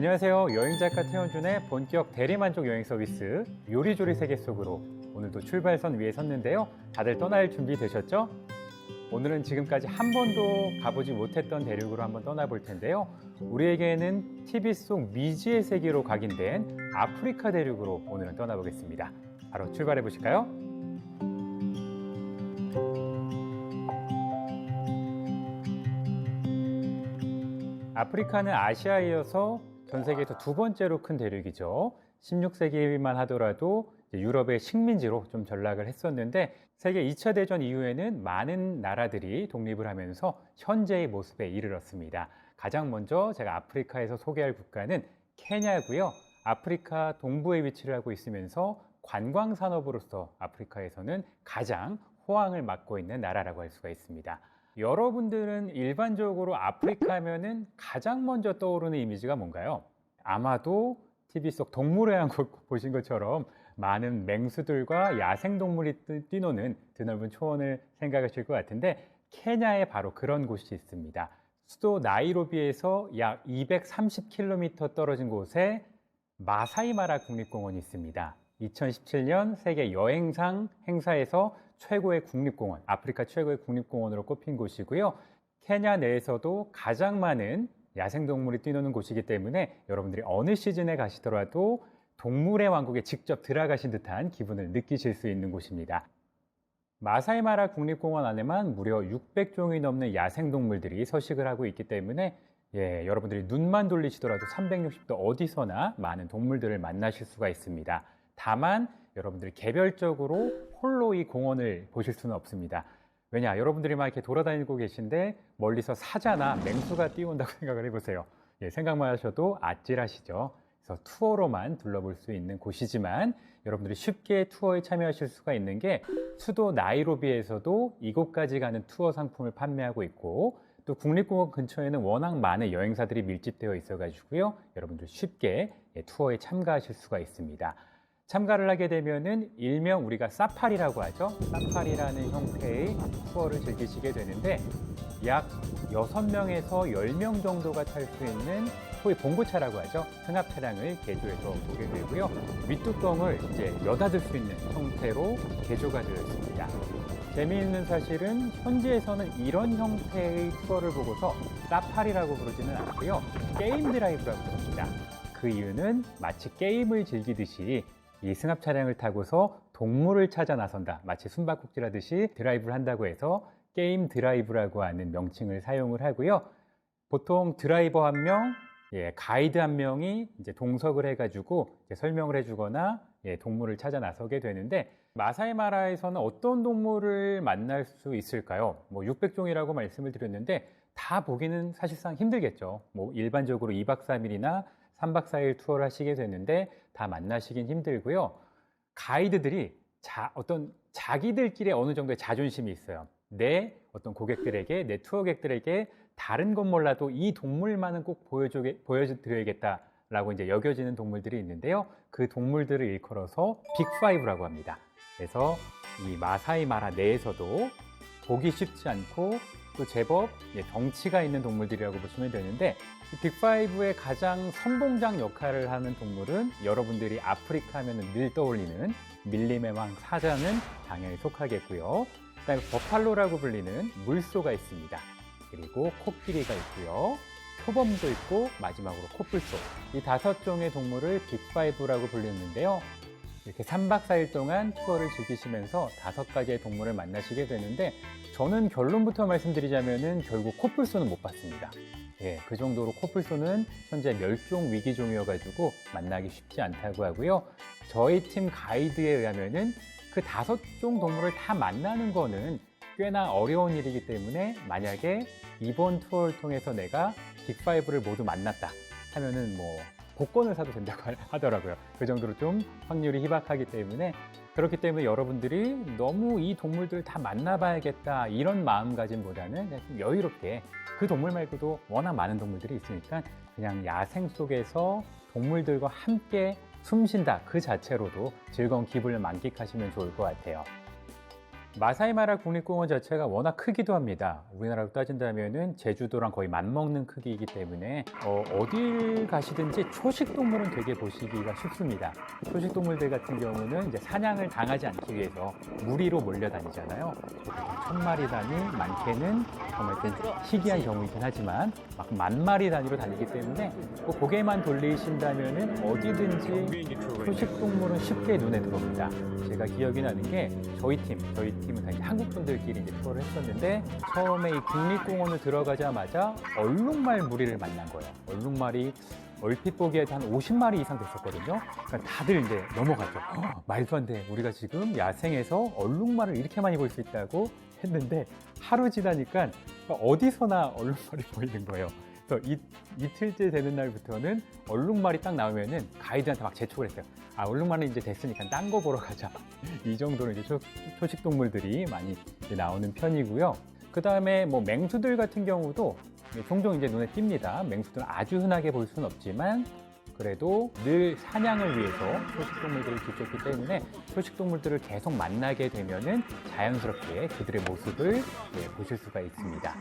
안녕하세요. 여행작가 태원준의 본격 대리만족 여행 서비스 요리조리 세계 속으로 오늘도 출발선 위에 섰는데요. 다들 떠날 준비 되셨죠? 오늘은 지금까지 한 번도 가보지 못했던 대륙으로 한번 떠나볼 텐데요. 우리에게는 TV 속 미지의 세계로 각인된 아프리카 대륙으로 오늘은 떠나보겠습니다. 바로 출발해 보실까요? 아프리카는 아시아에 이어서 전 세계에서 두 번째로 큰 대륙이죠. 16세기만 하더라도 유럽의 식민지로 좀 전락을 했었는데 세계 2차 대전 이후에는 많은 나라들이 독립을 하면서 현재의 모습에 이르렀습니다. 가장 먼저 제가 아프리카에서 소개할 국가는 케냐고요. 아프리카 동부에 위치를 하고 있으면서 관광 산업으로서 아프리카에서는 가장 호황을 맞고 있는 나라라고 할 수가 있습니다. 여러분들은 일반적으로 아프리카 하면은 가장 먼저 떠오르는 이미지가 뭔가요? 아마도 TV 속 동물의 왕국 보신 것처럼 많은 맹수들과 야생동물이 뛰노는 드넓은 초원을 생각하실 것 같은데 케냐에 바로 그런 곳이 있습니다. 수도 나이로비에서 약 230km 떨어진 곳에 마사이마라 국립공원이 있습니다. 2017년 세계 여행상 행사에서 최고의 국립공원, 아프리카 최고의 국립공원으로 꼽힌 곳이고요. 케냐 내에서도 가장 많은 야생동물이 뛰노는 곳이기 때문에 여러분들이 어느 시즌에 가시더라도 동물의 왕국에 직접 들어가신 듯한 기분을 느끼실 수 있는 곳입니다. 마사이마라 국립공원 안에만 무려 600종이 넘는 야생동물들이 서식을 하고 있기 때문에 여러분들이 눈만 돌리시더라도 360도 어디서나 많은 동물들을 만나실 수가 있습니다. 다만 여러분들이 개별적으로 홀로 이 공원을 보실 수는 없습니다. 왜냐, 여러분들이 막 이렇게 돌아다니고 계신데 멀리서 사자나 맹수가 뛰어온다고 생각을 해보세요. 생각만 하셔도 아찔하시죠. 그래서 투어로만 둘러볼 수 있는 곳이지만 여러분들이 쉽게 투어에 참여하실 수가 있는 게 수도 나이로비에서도 이곳까지 가는 투어 상품을 판매하고 있고 또 국립공원 근처에는 워낙 많은 여행사들이 밀집되어 있어가지고요. 여러분들 쉽게 투어에 참가하실 수가 있습니다. 참가를 하게 되면은 일명 우리가 사파리라고 하죠. 사파리라는 형태의 투어를 즐기시게 되는데 약 6명에서 10명 정도가 탈 수 있는 소위 봉고차라고 하죠. 승합 차량을 개조해서 보게 되고요. 윗뚜껑을 이제 여닫을 수 있는 형태로 개조가 되어 있습니다. 재미있는 사실은 현지에서는 이런 형태의 투어를 보고서 사파리라고 부르지는 않고요. 게임 드라이브라고 부릅니다. 그 이유는 마치 게임을 즐기듯이 이 승합 차량을 타고서 동물을 찾아 나선다. 마치 숨바꼭질 하듯이 드라이브를 한다고 해서 게임 드라이브라고 하는 명칭을 사용을 하고요. 보통 드라이버 한 명, 가이드 한 명이 이제 동석을 해가지고 설명을 해주거나 동물을 찾아 나서게 되는데 마사이마라에서는 어떤 동물을 만날 수 있을까요? 600종이라고 말씀을 드렸는데 다 보기는 사실상 힘들겠죠. 일반적으로 2박 3일이나 3박 4일 투어를 하시게 되는데 다 만나시긴 힘들고요. 가이드들이 어떤 자기들끼리 어느 정도의 자존심이 있어요. 내 어떤 고객들에게, 내 투어객들에게 다른 건 몰라도 이 동물만은 꼭 보여드려야겠다라고 이제 여겨지는 동물들이 있는데요. 그 동물들을 일컬어서 빅5라고 합니다. 그래서 이 마사이마라 내에서도 보기 쉽지 않고 또 제법 덩치가 있는 동물들이라고 보시면 되는데 빅5의 가장 선봉장 역할을 하는 동물은 여러분들이 아프리카 하면 늘 떠올리는 밀림의 왕 사자는 당연히 속하겠고요. 그다음에 버팔로라고 불리는 물소가 있습니다. 그리고 코끼리가 있고요. 표범도 있고 마지막으로 코뿔소. 이 5종의 동물을 빅5라고 불리는데요. 이렇게 3박 4일 동안 투어를 즐기시면서 5가지의 동물을 만나시게 되는데 저는 결론부터 말씀드리자면은 결국 코뿔소는 못 봤습니다. 그 정도로 코뿔소는 현재 멸종 위기종이어가지고 만나기 쉽지 않다고 하고요. 저희 팀 가이드에 의하면은 그 5종 동물을 다 만나는 거는 꽤나 어려운 일이기 때문에 만약에 이번 투어를 통해서 내가 빅5를 모두 만났다 하면은 복권을 사도 된다고 하더라고요. 그 정도로 좀 확률이 희박하기 때문에 그렇기 때문에 여러분들이 너무 이 동물들 다 만나봐야겠다 이런 마음가짐보다는 그냥 좀 여유롭게 그 동물 말고도 워낙 많은 동물들이 있으니까 그냥 야생 속에서 동물들과 함께 숨쉰다 그 자체로도 즐거운 기분을 만끽하시면 좋을 것 같아요. 마사이마라 국립공원 자체가 워낙 크기도 합니다. 우리나라로 따진다면은 제주도랑 거의 맞먹는 크기이기 때문에 어딜 가시든지 초식 동물은 되게 보시기가 쉽습니다. 초식 동물들 같은 경우는 이제 사냥을 당하지 않기 위해서 무리로 몰려다니잖아요. 1000마리 단위, 많게는 정말 희귀한 경우이긴 하지만 막 10,000마리 단위로 다니기 때문에 고개만 돌리신다면은 어디든지 초식 동물은 쉽게 눈에 들어옵니다. 제가 기억이 나는 게 저희 팀은 다 이제 한국 분들끼리 이제 투어를 했었는데 처음에 이 국립공원을 들어가자마자 얼룩말 무리를 만난 거예요. 얼룩말이 얼핏 보기에도 한 50마리 이상 됐었거든요. 그러니까 다들 이제 넘어가죠. 말도 안 돼. 우리가 지금 야생에서 얼룩말을 이렇게 많이 볼 수 있다고 했는데 하루 지나니까 어디서나 얼룩말이 보이는 거예요. 그래서 이틀째 되는 날부터는 얼룩말이 딱 나오면은 가이드한테 막 재촉을 했어요. 아, 얼룩말은 이제 됐으니까 딴 거 보러 가자. 이 정도로 이제 초식 동물들이 많이 이제 나오는 편이고요. 그 다음에 뭐 맹수들 같은 경우도 종종 이제 눈에 띕니다. 맹수들은 아주 흔하게 볼 수는 없지만 그래도 늘 사냥을 위해서 초식동물들을 기르기 때문에 초식동물들을 계속 만나게 되면은 자연스럽게 그들의 모습을 보실 수가 있습니다.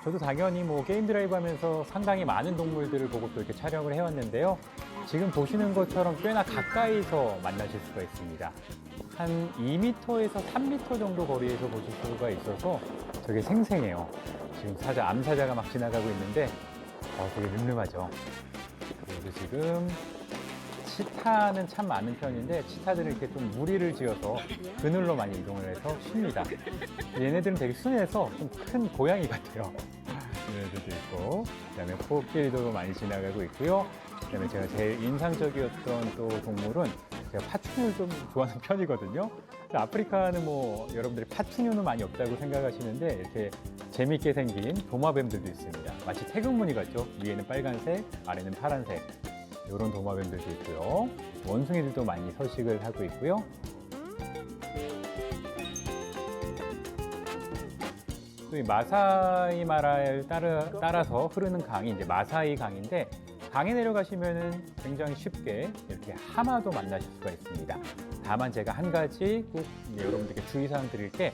저도 당연히 뭐 게임 드라이브 하면서 상당히 많은 동물들을 보고 또 이렇게 촬영을 해왔는데요. 지금 보시는 것처럼 꽤나 가까이서 만나실 수가 있습니다. 한 2m에서 3m 정도 거리에서 보실 수가 있어서 되게 생생해요. 지금 암사자가 막 지나가고 있는데 되게 늠름하죠. 그리고 지금 치타는 참 많은 편인데 치타들은 이렇게 좀 무리를 지어서 그늘로 많이 이동을 해서 쉽니다. 얘네들은 되게 순해서 좀 큰 고양이 같아요. 얘네들도 있고, 그다음에 코끼리도 많이 지나가고 있고요. 그다음에 제가 제일 인상적이었던 또 동물은 제가 파충류를 좀 좋아하는 편이거든요. 아프리카는 뭐 여러분들이 파충류는 많이 없다고 생각하시는데 이렇게 재밌게 생긴 도마뱀들도 있습니다. 마치 태극무늬 같죠? 위에는 빨간색, 아래는 파란색. 이런 도마뱀들도 있고요. 원숭이들도 많이 서식을 하고 있고요. 또 이 마사이 마라를 따라서 흐르는 강이 이제 마사이 강인데 강에 내려가시면은 굉장히 쉽게 이렇게 하마도 만나실 수가 있습니다. 다만 제가 한 가지 꼭 여러분들께 주의사항 드릴 게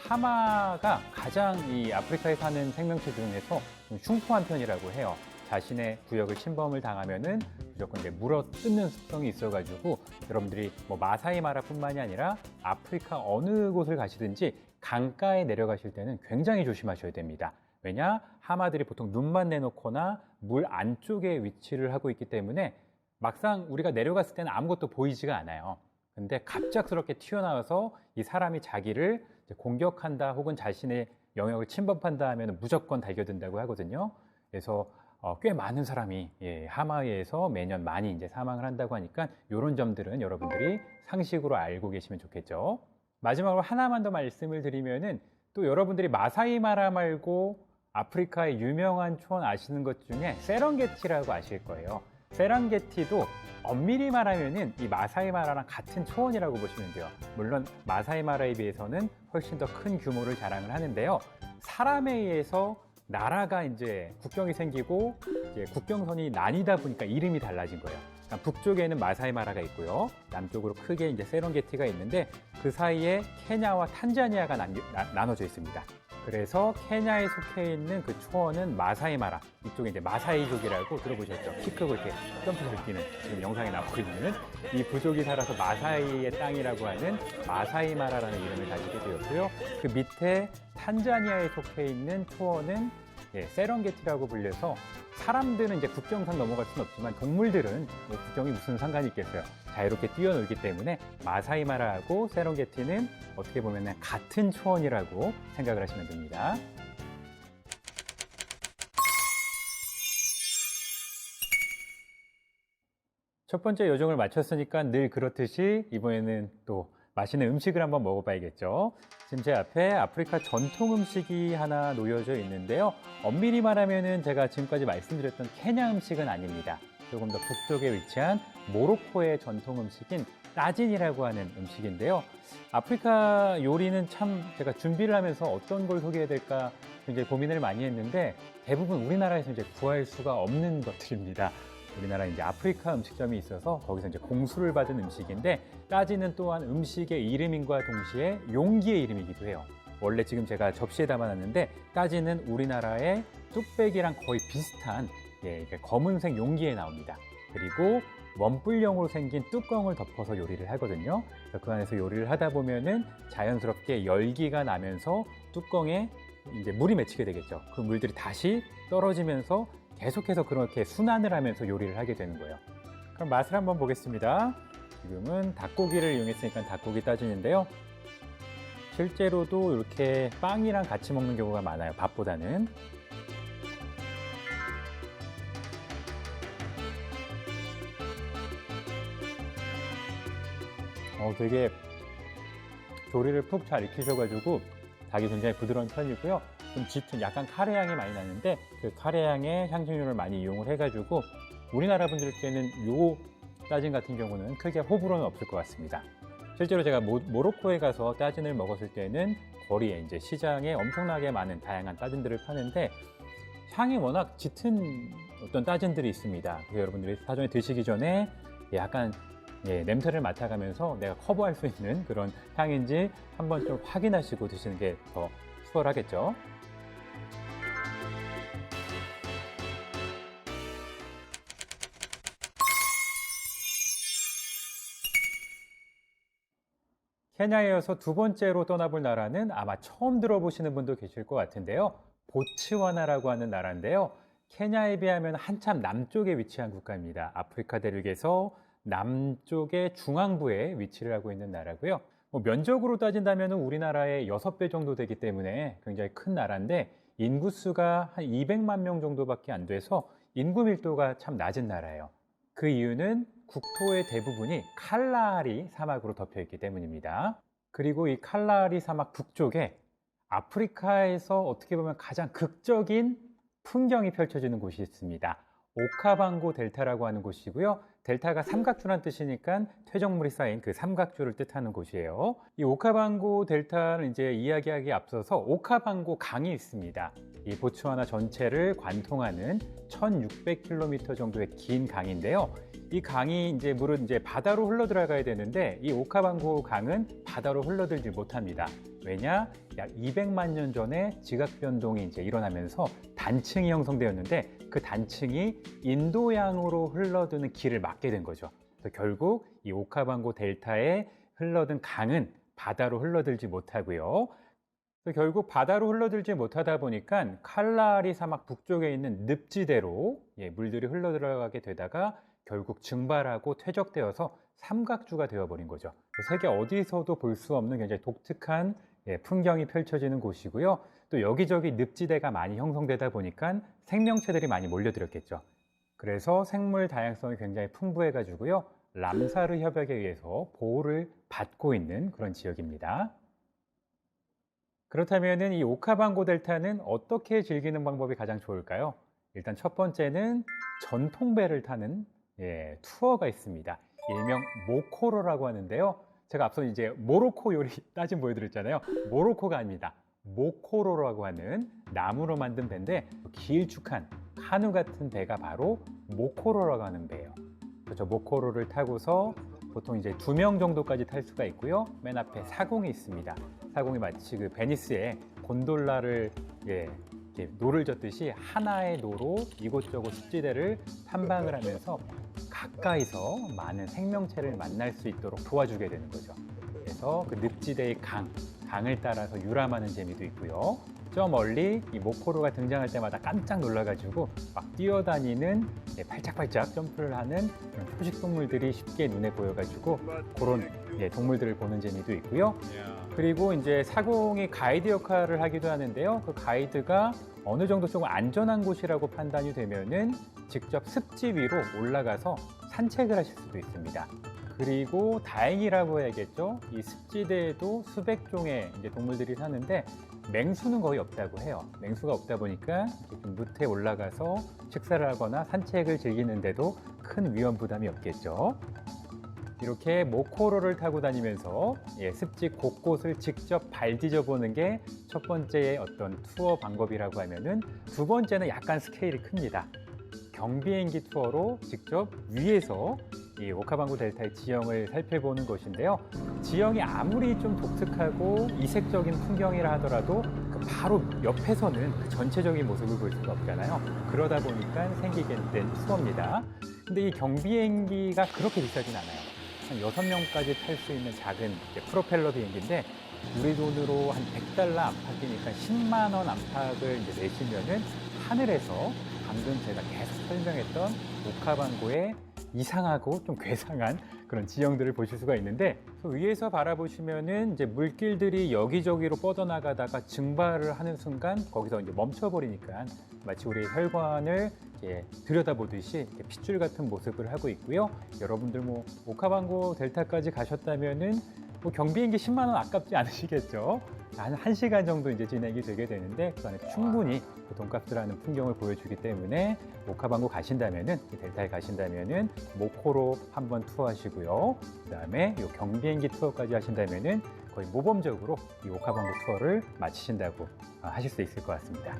하마가 가장 이 아프리카에 사는 생명체 중에서 좀 흉포한 편이라고 해요. 자신의 구역을 침범을 당하면은 무조건 이제 물어 뜯는 습성이 있어가지고 여러분들이 뭐 마사이 마라뿐만이 아니라 아프리카 어느 곳을 가시든지 강가에 내려가실 때는 굉장히 조심하셔야 됩니다. 왜냐? 하마들이 보통 눈만 내놓거나 물 안쪽에 위치를 하고 있기 때문에 막상 우리가 내려갔을 때는 아무것도 보이지가 않아요. 근데 갑작스럽게 튀어나와서 이 사람이 자기를 공격한다 혹은 자신의 영역을 침범한다 하면 무조건 달겨든다고 하거든요. 그래서 꽤 많은 사람이 하마에 의해서 매년 많이 이제 사망을 한다고 하니까 이런 점들은 여러분들이 상식으로 알고 계시면 좋겠죠. 마지막으로 하나만 더 말씀을 드리면은 또 여러분들이 마사이 마라 말고 아프리카의 유명한 초원 아시는 것 중에 세렝게티라고 아실 거예요. 세렝게티도 엄밀히 말하면은 이 마사이 마라랑 같은 초원이라고 보시면 돼요. 물론 마사이 마라에 비해서는 훨씬 더 큰 규모를 자랑을 하는데요. 사람에 의해서 나라가 이제 국경이 생기고 이제 국경선이 나뉘다 보니까 이름이 달라진 거예요. 그러니까 북쪽에는 마사이 마라가 있고요. 남쪽으로 크게 이제 세렝게티가 있는데 그 사이에 케냐와 탄자니아가 나눠져 있습니다. 그래서 케냐에 속해 있는 그 초원은 마사이 마라, 이쪽에 이제 마사이족이라고 들어보셨죠? 키 크고 이렇게 점프를 뛰는 지금 영상에 나오고 있는 이 부족이 살아서 마사이의 땅이라고 하는 마사이 마라라는 이름을 가지게 되었고요. 그 밑에 탄자니아에 속해 있는 초원은 세렝게티라고 불려서 사람들은 이제 국경선 넘어갈 수는 없지만 동물들은 뭐 국경이 무슨 상관이 있겠어요. 자유롭게 뛰어놀기 때문에 마사이 마라하고 세렝게티는 어떻게 보면 같은 초원이라고 생각을 하시면 됩니다. 첫 번째 요정을 마쳤으니까 늘 그렇듯이 이번에는 또 맛있는 음식을 한번 먹어봐야겠죠. 지금 제 앞에 아프리카 전통 음식이 하나 놓여져 있는데요. 엄밀히 말하면은 제가 지금까지 말씀드렸던 케냐 음식은 아닙니다. 조금 더 북쪽에 위치한 모로코의 전통 음식인 따진이라고 하는 음식인데요. 아프리카 요리는 참 제가 준비를 하면서 어떤 걸 소개해야 될까 굉장히 고민을 많이 했는데 대부분 우리나라에서 이제 구할 수가 없는 것들입니다. 우리나라 이제 아프리카 음식점이 있어서 거기서 이제 공수를 받은 음식인데 따지는 또한 음식의 이름인과 동시에 용기의 이름이기도 해요. 원래 지금 제가 접시에 담아놨는데 따지는 우리나라의 뚝배기랑 거의 비슷한 검은색 용기에 나옵니다. 그리고 원뿔형으로 생긴 뚜껑을 덮어서 요리를 하거든요. 그 안에서 요리를 하다 보면은 자연스럽게 열기가 나면서 뚜껑에 이제 물이 맺히게 되겠죠. 그 물들이 다시 떨어지면서 계속해서 그렇게 순환을 하면서 요리를 하게 되는 거예요. 그럼 맛을 한번 보겠습니다. 지금은 닭고기를 이용했으니까 닭고기 따지는데요. 실제로도 이렇게 빵이랑 같이 먹는 경우가 많아요. 밥보다는. 되게 조리를 푹 잘 익히셔가지고 닭이 굉장히 부드러운 편이고요. 좀 짙은 약간 카레 향이 많이 나는데 그 카레 향의 향신료를 많이 이용을 해가지고 우리나라 분들께는 요 따진 같은 경우는 크게 호불호는 없을 것 같습니다. 실제로 제가 모로코에 가서 따진을 먹었을 때는 거리에 이제 시장에 엄청나게 많은 다양한 따진들을 파는데 향이 워낙 짙은 어떤 따진들이 있습니다. 그래서 여러분들이 사전에 드시기 전에 약간 냄새를 맡아가면서 내가 커버할 수 있는 그런 향인지 한번 좀 확인하시고 드시는 게 더 수월하겠죠. 케냐에 이어서 두 번째로 떠나볼 나라는 아마 처음 들어보시는 분도 계실 것 같은데요. 보츠와나라고 하는 나라인데요. 케냐에 비하면 한참 남쪽에 위치한 국가입니다. 아프리카 대륙에서 남쪽의 중앙부에 위치를 하고 있는 나라고요. 면적으로 따진다면 우리나라의 6배 정도 되기 때문에 굉장히 큰 나라인데 인구수가 한 200만 명 정도밖에 안 돼서 인구 밀도가 참 낮은 나라예요. 그 이유는 국토의 대부분이 칼라하리 사막으로 덮여 있기 때문입니다. 그리고 이 칼라하리 사막 북쪽에 아프리카에서 어떻게 보면 가장 극적인 풍경이 펼쳐지는 곳이 있습니다. 오카방고 델타라고 하는 곳이고요. 델타가 삼각주란 뜻이니까 퇴적물이 쌓인 그 삼각주를 뜻하는 곳이에요. 이 오카방고 델타는 이제 이야기하기에 앞서서 오카방고 강이 있습니다. 이 보츠와나 전체를 관통하는 1600km 정도의 긴 강인데요. 이 강이 이제 물은 이제 바다로 흘러 들어가야 되는데 이 오카방고 강은 바다로 흘러들지 못합니다. 왜냐? 약 200만 년 전에 지각 변동이 이제 일어나면서 단층이 형성되었는데 그 단층이 인도양으로 흘러드는 길을 막게 된 거죠. 그래서 결국 이 오카방고 델타에 흘러든 강은 바다로 흘러들지 못하고요. 그래서 결국 바다로 흘러들지 못하다 보니까 칼라하리 사막 북쪽에 있는 늪지대로 물들이 흘러들어가게 되다가 결국 증발하고 퇴적되어서 삼각주가 되어버린 거죠. 세계 어디서도 볼 수 없는 굉장히 독특한 풍경이 펼쳐지는 곳이고요. 또 여기저기 늪지대가 많이 형성되다 보니까 생명체들이 많이 몰려들었겠죠. 그래서 생물 다양성이 굉장히 풍부해가지고요. 람사르 협약에 의해서 보호를 받고 있는 그런 지역입니다. 그렇다면 이 오카방고 델타는 어떻게 즐기는 방법이 가장 좋을까요? 일단 첫 번째는 전통배를 타는 투어가 있습니다. 일명 모코로라고 하는데요. 제가 앞서 이제 모로코 요리 따진 보여드렸잖아요. 모로코가 아닙니다. 모코로라고 하는 나무로 만든 배인데 길쭉한 카누 같은 배가 바로 모코로라고 하는 배예요. 그렇죠. 모코로를 타고서 보통 이제 2명 정도까지 탈 수가 있고요. 맨 앞에 사공이 있습니다. 사공이 마치 그 베니스의 곤돌라를 노를 젓듯이 하나의 노로 이곳저곳 습지대를 탐방을 하면서 가까이서 많은 생명체를 만날 수 있도록 도와주게 되는 거죠. 그래서 그 늪지대의 강을 따라서 유람하는 재미도 있고요. 저 멀리 이 모코로가 등장할 때마다 깜짝 놀라가지고 막 뛰어다니는 팔짝팔짝 점프를 하는 그런 초식동물들이 쉽게 눈에 보여가지고 그런 동물들을 보는 재미도 있고요. 그리고 이제 사공이 가이드 역할을 하기도 하는데요. 그 가이드가 어느 정도 조금 안전한 곳이라고 판단이 되면은 직접 습지 위로 올라가서 산책을 하실 수도 있습니다. 그리고 다행이라고 해야겠죠. 이 습지대에도 수백 종의 이제 동물들이 사는데 맹수는 거의 없다고 해요. 맹수가 없다 보니까 좀 무트에 올라가서 식사를 하거나 산책을 즐기는데도 큰 위험 부담이 없겠죠. 이렇게 모코로를 타고 다니면서 습지 곳곳을 직접 발 디뎌보는 게 첫 번째의 어떤 투어 방법이라고 하면은 두 번째는 약간 스케일이 큽니다. 경비행기 투어로 직접 위에서 이 오카방고 델타의 지형을 살펴보는 것인데요. 지형이 아무리 좀 독특하고 이색적인 풍경이라 하더라도 그 바로 옆에서는 그 전체적인 모습을 볼 수가 없잖아요. 그러다 보니까 생기게 된 투어입니다. 근데 이 경비행기가 그렇게 비싸진 않아요. 한 6명까지 탈 수 있는 작은 프로펠러 비행기인데 우리 돈으로 한 $100 안팎이니까 10만 원 안팎을 이제 내시면은 하늘에서 방금 제가 계속 설명했던 오카방고의 이상하고 좀 괴상한 그런 지형들을 보실 수가 있는데 위에서 바라보시면은 이제 물길들이 여기저기로 뻗어나가다가 증발을 하는 순간 거기서 이제 멈춰버리니까 마치 우리의 혈관을 이렇게 들여다보듯이 이렇게 핏줄 같은 모습을 하고 있고요. 여러분들 뭐 오카방고 델타까지 가셨다면은 뭐 경비행기 10만 원 아깝지 않으시겠죠? 한 1시간 정도 이제 진행이 되게 되는데 그 안에 충분히 그 돈값이라는 풍경을 보여주기 때문에 오카방고 가신다면은 델타에 가신다면은 모코로 한번 투어하시고요. 그다음에 이 경비행기 투어까지 하신다면은 거의 모범적으로 이 오카방고 투어를 마치신다고 하실 수 있을 것 같습니다.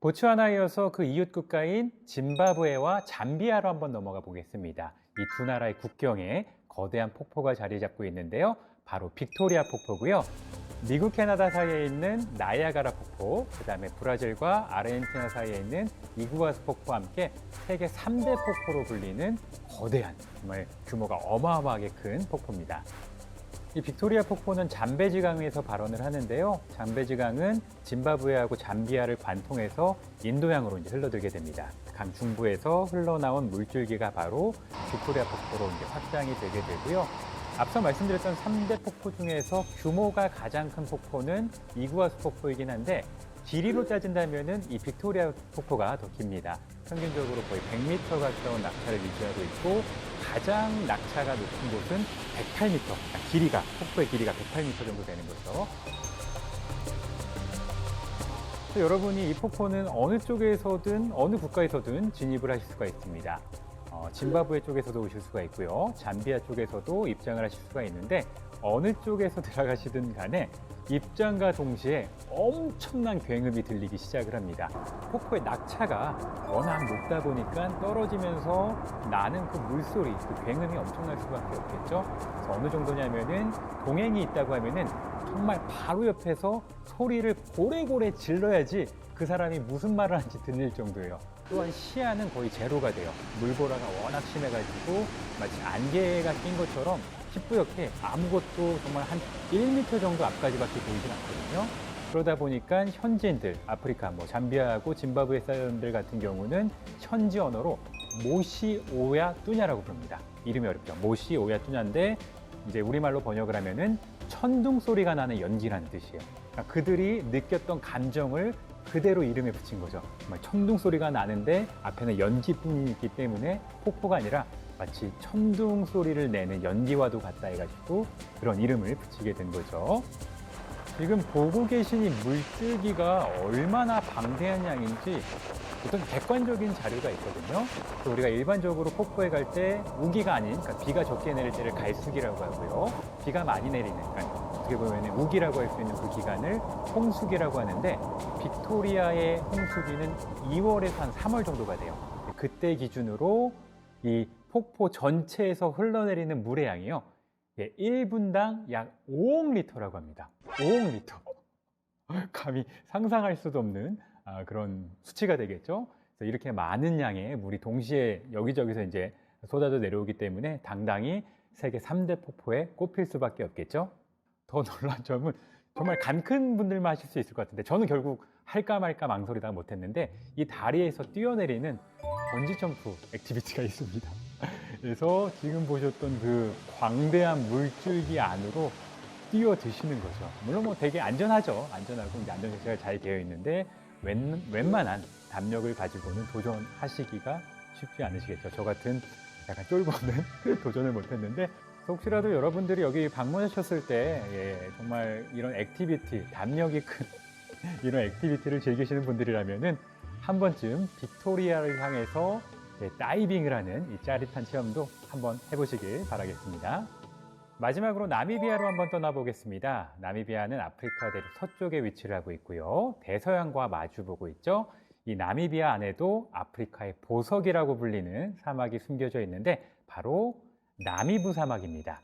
보츠와나에 이어서 그 이웃 국가인 짐바브웨와 잠비아로 한번 넘어가 보겠습니다. 이 두 나라의 국경에 거대한 폭포가 자리 잡고 있는데요. 바로 빅토리아 폭포고요. 미국, 캐나다 사이에 있는 나이아가라 폭포, 그 다음에 브라질과 아르헨티나 사이에 있는 이구아수 폭포와 함께 세계 3대 폭포로 불리는 거대한, 정말 규모가 어마어마하게 큰 폭포입니다. 이 빅토리아 폭포는 잠베지강에서 발원을 하는데요. 잠베지강은 짐바브웨하고 잠비아를 관통해서 인도양으로 이제 흘러들게 됩니다. 강 중부에서 흘러나온 물줄기가 바로 빅토리아 폭포로 이제 확장이 되게 되고요. 앞서 말씀드렸던 3대 폭포 중에서 규모가 가장 큰 폭포는 이구아수 폭포이긴 한데 길이로 따진다면은 이 빅토리아 폭포가 더 깁니다. 평균적으로 거의 100m 가까운 낙차를 유지하고 있고 가장 낙차가 높은 곳은 108m, 길이가, 폭포의 길이가 108m 정도 되는 거죠. 그래서 여러분이 이 폭포는 어느 쪽에서든 어느 국가에서든 진입을 하실 수가 있습니다. 짐바브웨 쪽에서도 오실 수가 있고요. 잠비아 쪽에서도 입장을 하실 수가 있는데 어느 쪽에서 들어가시든 간에 입장과 동시에 엄청난 굉음이 들리기 시작을 합니다. 폭포의 낙차가 워낙 높다 보니까 떨어지면서 나는 그 물소리, 그 굉음이 엄청날 수밖에 없겠죠. 그래서 어느 정도냐면은 동행이 있다고 하면은 정말 바로 옆에서 소리를 고래고래 질러야지 그 사람이 무슨 말을 하는지 들릴 정도예요. 또한 시야는 거의 제로가 돼요. 물보라가 워낙 심해가지고 마치 안개가 낀 것처럼 희뿌옇게 아무것도 정말 한 1m 정도 앞까지밖에 보이진 않거든요. 그러다 보니까 현지인들, 아프리카, 잠비아하고 짐바브웨 사람들 같은 경우는 현지 언어로 모시오야 뚜냐라고 부릅니다. 이름이 어렵죠. 모시오야 뚜냐인데 이제 우리말로 번역을 하면은 천둥 소리가 나는 연기라는 뜻이에요. 그러니까 그들이 느꼈던 감정을 그대로 이름에 붙인 거죠. 정말 천둥 소리가 나는데 앞에는 연기뿐이기 때문에 폭포가 아니라 마치 천둥 소리를 내는 연기와도 같다 해가지고 그런 이름을 붙이게 된 거죠. 지금 보고 계신 이 물줄기가 얼마나 방대한 양인지 어떤 객관적인 자료가 있거든요. 그래서 우리가 일반적으로 폭포에 갈 때 우기가 아닌, 그러니까 비가 적게 내릴 때를 갈수기라고 하고요. 비가 많이 내리는, 그러니까 어떻게 보면 우기라고 할 수 있는 그 기간을 홍수기라고 하는데 빅토리아의 홍수기는 2월에서 한 3월 정도가 돼요. 그때 기준으로 이 폭포 전체에서 흘러내리는 물의 양이요. 1분당 약 5억 리터라고 합니다. 5억 리터. 감히 상상할 수도 없는 그런 수치가 되겠죠. 그래서 이렇게 많은 양의 물이 동시에 여기저기서 이제 쏟아져 내려오기 때문에 당당히 세계 3대 폭포에 꼽힐 수밖에 없겠죠. 더 놀란 점은 정말 간 큰 분들만 하실 수 있을 것 같은데 저는 결국 할까 말까 망설이다가 못했는데 이 다리에서 뛰어내리는 번지점프 액티비티가 있습니다. 그래서 지금 보셨던 그 광대한 물줄기 안으로 뛰어드시는 거죠. 물론 되게 안전하죠. 안전하고 이제 안전장치가 잘 되어 있는데 웬만한 담력을 가지고는 도전하시기가 쉽지 않으시겠죠. 저 같은 약간 쫄보는 도전을 못했는데 혹시라도 여러분들이 여기 방문하셨을 때 정말 이런 액티비티, 담력이 큰 이런 액티비티를 즐기시는 분들이라면은 한 번쯤 빅토리아를 향해서 다이빙을 하는 이 짜릿한 체험도 한번 해보시길 바라겠습니다. 마지막으로 나미비아로 한번 떠나보겠습니다. 나미비아는 아프리카 대륙 서쪽에 위치를 하고 있고요. 대서양과 마주보고 있죠. 이 나미비아 안에도 아프리카의 보석이라고 불리는 사막이 숨겨져 있는데 바로 나미부 사막입니다.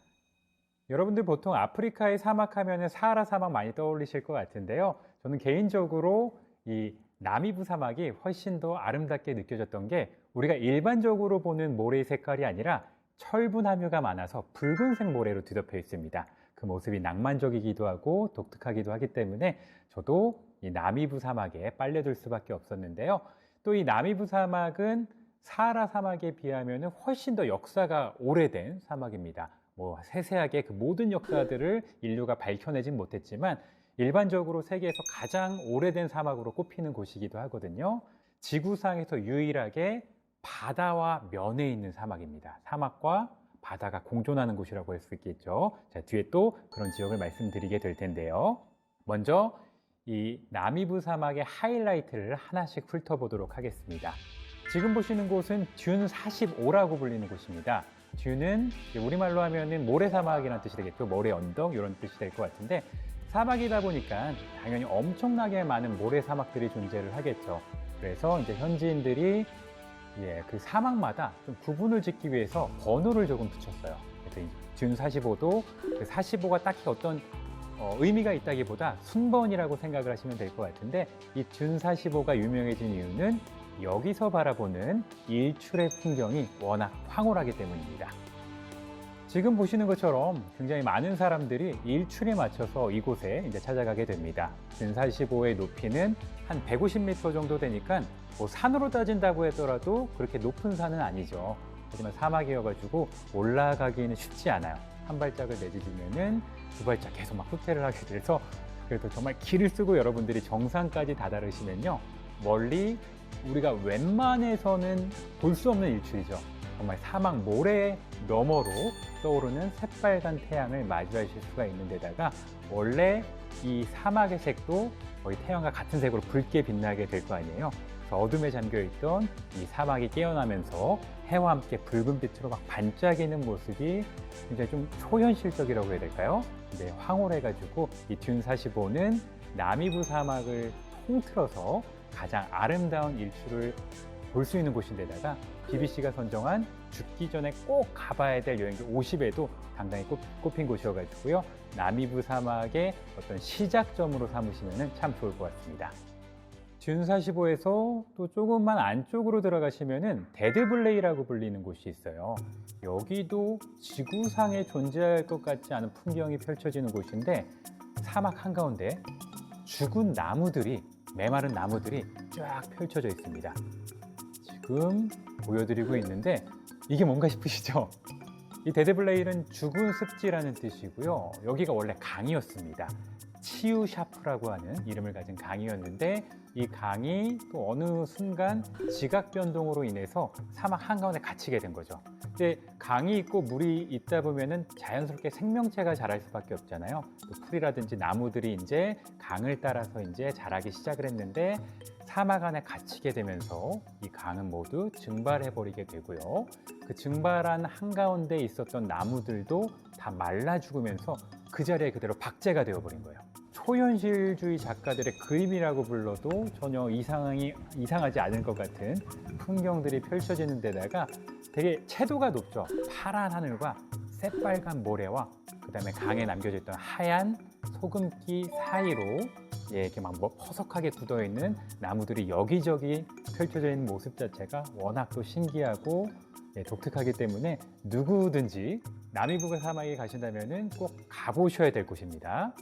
여러분들 보통 아프리카의 사막 하면은 사하라 사막 많이 떠올리실 것 같은데요. 저는 개인적으로 이 나미부 사막이 훨씬 더 아름답게 느껴졌던 게 우리가 일반적으로 보는 모래의 색깔이 아니라 철분 함유가 많아서 붉은색 모래로 뒤덮여 있습니다. 그 모습이 낭만적이기도 하고 독특하기도 하기 때문에 저도 이 나미부 사막에 빨려들 수밖에 없었는데요. 또 이 나미부 사막은 사하라 사막에 비하면 훨씬 더 역사가 오래된 사막입니다. 뭐 세세하게 그 모든 역사들을 인류가 밝혀내진 못했지만 일반적으로 세계에서 가장 오래된 사막으로 꼽히는 곳이기도 하거든요. 지구상에서 유일하게 바다와 면에 있는 사막입니다. 사막과 바다가 공존하는 곳이라고 할 수 있겠죠. 자, 뒤에 또 그런 지역을 말씀드리게 될 텐데요. 먼저 이 나미부 사막의 하이라이트를 하나씩 훑어보도록 하겠습니다. 지금 보시는 곳은 듄 45라고 불리는 곳입니다. 듄은 우리말로 하면은 모래사막이라는 뜻이 되겠죠. 모래 언덕 이런 뜻이 될 것 같은데 사막이다 보니까 당연히 엄청나게 많은 모래사막들이 존재를 하겠죠. 그래서 이제 현지인들이 그 사막마다 좀 구분을 짓기 위해서 번호를 조금 붙였어요. 그래서 듄 45도 그 45가 딱히 어떤 의미가 있다기보다 순번이라고 생각을 하시면 될 것 같은데 이 듄 45가 유명해진 이유는 여기서 바라보는 일출의 풍경이 워낙 황홀하기 때문입니다. 지금 보시는 것처럼 굉장히 많은 사람들이 일출에 맞춰서 이곳에 이제 찾아가게 됩니다. 듄 45의 높이는 한 150m 정도 되니까 뭐 산으로 따진다고 하더라도 그렇게 높은 산은 아니죠. 하지만 사막이어가지고 올라가기는 쉽지 않아요. 한 발짝을 내딛으면은 두 발짝 계속 막 후퇴를 하게 돼서 그래도 정말 길을 쓰고 여러분들이 정상까지 다다르시면요. 멀리 우리가 웬만해서는 볼 수 없는 일출이죠. 정말 사막 모래 너머로 떠오르는 새빨간 태양을 마주하실 수가 있는 데다가 원래 이 사막의 색도 거의 태양과 같은 색으로 붉게 빛나게 될 거 아니에요. 그래서 어둠에 잠겨있던 이 사막이 깨어나면서 해와 함께 붉은 빛으로 막 반짝이는 모습이 굉장히 좀 초현실적이라고 해야 될까요? 근데 황홀해가지고 이 듄 45는 나미부 사막을 통틀어서 가장 아름다운 일출을 볼 수 있는 곳인데다가 BBC가 선정한 죽기 전에 꼭 가봐야 될 여행지 50에도 당당히 꼽힌 곳이어가지고요. 나미부 사막의 어떤 시작점으로 삼으시면 참 좋을 것 같습니다. 듄 45에서 또 조금만 안쪽으로 들어가시면은 데드블레이라고 불리는 곳이 있어요. 여기도 지구상에 존재할 것 같지 않은 풍경이 펼쳐지는 곳인데 사막 한가운데 죽은 나무들이 메마른 나무들이 쫙 펼쳐져 있습니다. 지금 보여드리고 있는데 이게 뭔가 싶으시죠? 이 데드블레이는 죽은 습지라는 뜻이고요. 여기가 원래 강이었습니다. 치유샤프라고 하는 이름을 가진 강이었는데 이 강이 또 어느 순간 지각 변동으로 인해서 사막 한가운데 갇히게 된 거죠. 근데 강이 있고 물이 있다 보면은 자연스럽게 생명체가 자랄 수밖에 없잖아요. 또 풀이라든지 나무들이 이제 강을 따라서 이제 자라기 시작을 했는데 사막 안에 갇히게 되면서 이 강은 모두 증발해 버리게 되고요. 그 증발한 한가운데 있었던 나무들도 다 말라 죽으면서 그 자리에 그대로 박제가 되어 버린 거예요. 초현실주의 작가들의 그림이라고 불러도 전혀 이상하지 않을 것 같은 풍경들이 펼쳐지는 데다가 되게 채도가 높죠. 파란 하늘과 새빨간 모래와 그 다음에 강에 남겨져 있던 하얀 소금기 사이로 이렇게 막 퍼석하게 굳어있는 나무들이 여기저기 펼쳐져 있는 모습 자체가 워낙 또 신기하고 독특하기 때문에 누구든지 나미부 사막에 가신다면 꼭 가보셔야 될 곳입니다.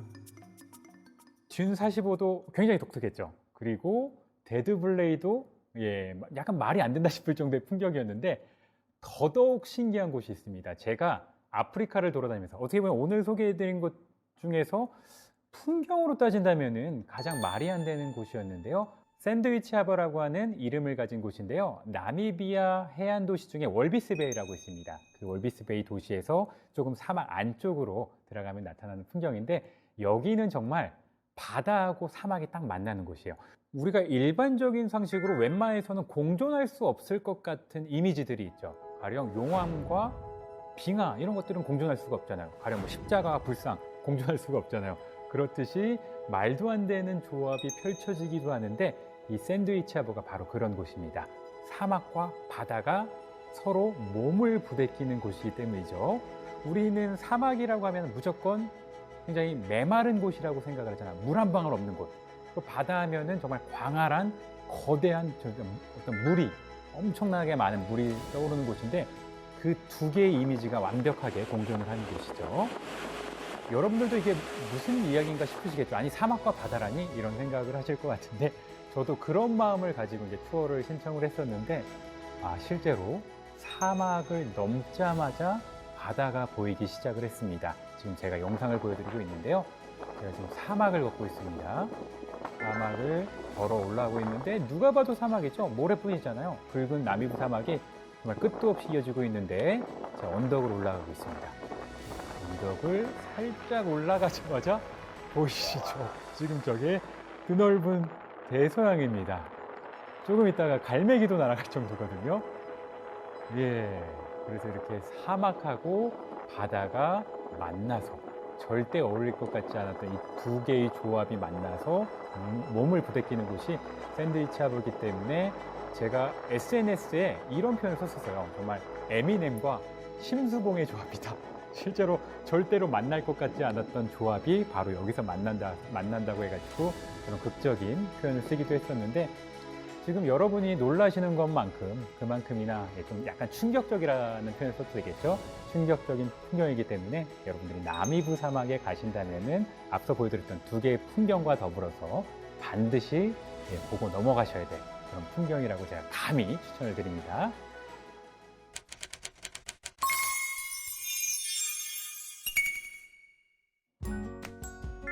듄 45도 굉장히 독특했죠. 그리고 데드블레이도 약간 말이 안 된다 싶을 정도의 풍경이었는데 더더욱 신기한 곳이 있습니다. 제가 아프리카를 돌아다니면서 어떻게 보면 오늘 소개해드린 곳 중에서 풍경으로 따진다면 가장 말이 안 되는 곳이었는데요. 샌드위치 하버라고 하는 이름을 가진 곳인데요. 나미비아 해안 도시 중에 월비스베이라고 있습니다. 그 월비스베이 도시에서 조금 사막 안쪽으로 들어가면 나타나는 풍경인데 여기는 정말 바다하고 사막이 딱 만나는 곳이에요. 우리가 일반적인 상식으로 웬만해서는 공존할 수 없을 것 같은 이미지들이 있죠. 가령 용암과 빙하 이런 것들은 공존할 수가 없잖아요. 가령 뭐 십자가와 불상 공존할 수가 없잖아요. 그렇듯이 말도 안 되는 조합이 펼쳐지기도 하는데 이 샌드위치 하버가 바로 그런 곳입니다. 사막과 바다가 서로 몸을 부대끼는 곳이기 때문이죠. 우리는 사막이라고 하면 무조건 굉장히 메마른 곳이라고 생각을 하잖아요. 물 한 방울 없는 곳. 또 바다 하면은 정말 광활한 거대한 어떤 물이 엄청나게 많은 물이 떠오르는 곳인데 그 두 개의 이미지가 완벽하게 공존을 하는 곳이죠. 여러분들도 이게 무슨 이야기인가 싶으시겠죠. 아니 사막과 바다라니 이런 생각을 하실 것 같은데 저도 그런 마음을 가지고 이제 투어를 신청을 했었는데 실제로 사막을 넘자마자 바다가 보이기 시작을 했습니다. 지금 제가 영상을 보여드리고 있는데요. 제가 지금 사막을 걷고 있습니다. 사막을 걸어 올라오고 있는데 누가 봐도 사막이죠. 모래뿐이잖아요. 붉은 나미부 사막이 정말 끝도 없이 이어지고 있는데 제가 언덕을 올라가고 있습니다. 언덕을 살짝 올라가자마자 보이시죠? 지금 저게 드넓은 대서양입니다. 조금 있다가 갈매기도 날아갈 정도거든요. 그래서 이렇게 사막하고 바다가 만나서 절대 어울릴 것 같지 않았던 이 두 개의 조합이 만나서 몸을 부대끼는 곳이 샌드위치 하버이기 때문에 제가 SNS에 이런 표현을 썼었어요. 정말 에미넴과 심수봉의 조합이다. 실제로 절대로 만날 것 같지 않았던 조합이 바로 여기서 만난다고 해가지고 그런 극적인 표현을 쓰기도 했었는데 지금 여러분이 놀라시는 것만큼 그만큼이나 좀 약간 충격적이라는 표현을 써도 되겠죠. 충격적인 풍경이기 때문에 여러분들이 나미부 사막에 가신다면은 앞서 보여드렸던 두 개의 풍경과 더불어서 반드시 보고 넘어가셔야 될 그런 풍경이라고 제가 감히 추천을 드립니다.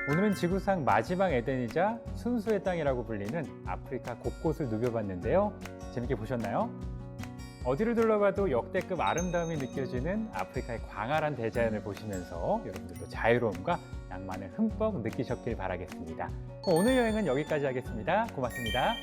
오늘은 지구상 마지막 에덴이자 순수의 땅이라고 불리는 아프리카 곳곳을 누벼봤는데요. 재밌게 보셨나요? 어디를 둘러봐도 역대급 아름다움이 느껴지는 아프리카의 광활한 대자연을 보시면서 여러분들도 자유로움과 낭만을 흠뻑 느끼셨길 바라겠습니다. 오늘 여행은 여기까지 하겠습니다. 고맙습니다.